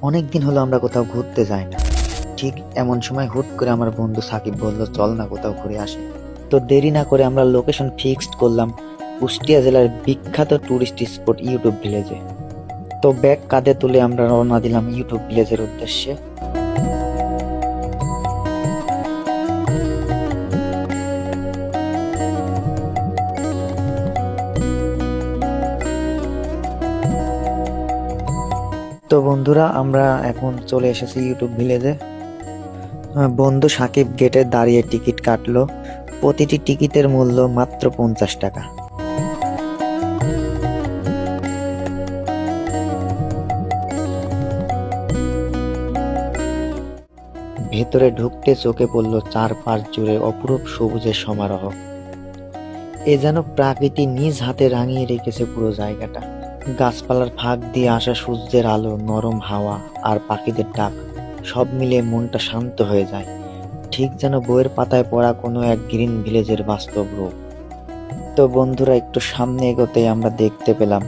অনেকদিন হলো আমরা কোথাও ঘুরতে যাই না। ঠিক এমন সময় হুট করে আমার বন্ধু সাকিব বলল, চল না কোথাও ঘুরে আসি। তো দেরি না করে আমরা লোকেশন ফিক্সড করলাম কুষ্টিয়া জেলার বিখ্যাত টুরিস্ট স্পট ইউটিউব ভিলেজে। তো ব্যাগ কাঁধে তুলে আমরা রওনা দিলাম ইউটিউব ভিলেজের উদ্দেশ্যে। তো বন্ধুরা, আমরা এখন চলে এসেছি ইউটিউব ভিলেজে। বন্ধু সাকিব গেটে দাঁড়িয়ে টিকিট কাটলো। প্রতিটি টিকিটের মূল্য মাত্র 50 টাকা। ভেতরে ঢুকতে চোখে পড়ল চারপাশ জুড়ে অপরূপ সবুজের সমারোহ। এ যেন প্রকৃতি নিজ হাতে রাঙিয়ে রেখেছে পুরো জায়গাটা। গাছপালার ফাঁক দিয়ে আসা সূর্যের আলো, নরম হাওয়া আর পাখিদের ডাক সব মিলিয়ে মনটা শান্ত হয়ে যায়, ঠিক যেন বইয়ের পাতায় পড়া কোনো এক গ্রিন ভিলেজের বাস্তব রূপ। তো বন্ধুরা, একটু সামনে এগোতেই আমরা দেখতে পেলাম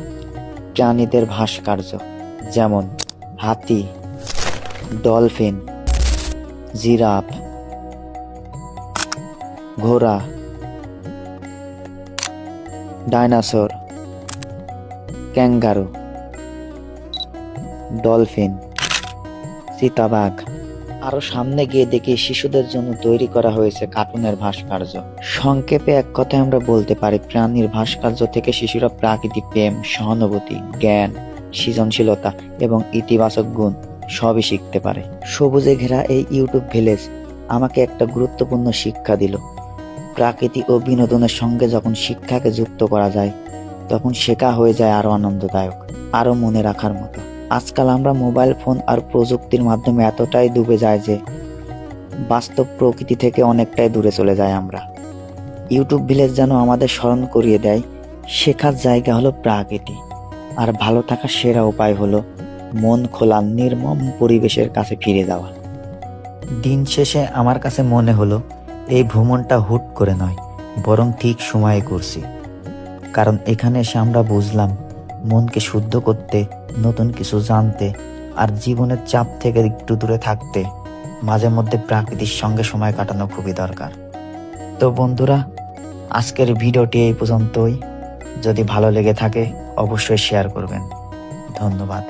প্রাণীদের ভাস্কর্য, যেমন হাতি, ডলফিন, জিরাফ, ঘোড়া, ডাইনোসর, ক্যাঙ্গারু, ডলফিন, চিতাবাঘ। আরো সামনে গিয়ে দেখি শিশুদের জন্য তৈরি করা হয়েছে কার্টুনের ভাস্কর্য। সংক্ষেপে এক কথায় আমরা বলতে পারি, প্রাণীর ভাস্কর্য থেকে শিশুরা প্রাকৃতিক প্রেম, সহানুভূতি, জ্ঞান, সৃজনশীলতা এবং ইতিবাচক গুণ সবই শিখতে পারে। সবুজে ঘেরা এই ইউটিউব ভিলেজ আমাকে একটা গুরুত্বপূর্ণ শিক্ষা দিল। প্রাকৃতি ও বিনোদনের সঙ্গে যখন শিক্ষাকে যুক্ত করা যায়, তখন শেখা হয়ে যায় আরো আনন্দদায়ক, আরো মনে রাখার মতো। আজকাল আমরা মোবাইল ফোন আর প্রযুক্তির মাধ্যমে এতটাই ডুবে যায় যে বাস্তব প্রকৃতি থেকে অনেকটাই দূরে চলে যায় আমরা। ইউটিউব ভিলেজ যেন আমাদের স্মরণ করিয়ে দেয়, শেখার জায়গা হলো প্রকৃতি, আর ভালো থাকার সেরা উপায় হলো মন খোলা নির্মম পরিবেশের কাছে ফিরে যাওয়া। দিন শেষে আমার কাছে মনে হলো এই ভ্রমণটা হুট করে নয়, বরং ঠিক সময়ে করছি। কারণ এখানে এসে আমরা বুঝলাম, মনকে শুদ্ধ করতে, নতুন কিছু জানতে আর জীবনের চাপ থেকে একটু দূরে থাকতে মাঝে মধ্যে প্রাকৃতির সঙ্গে সময় কাটানো খুবই দরকার। তো বন্ধুরা, আজকের ভিডিওটি এই পর্যন্তই। যদি ভালো লেগে থাকে অবশ্যই শেয়ার করবেন। ধন্যবাদ।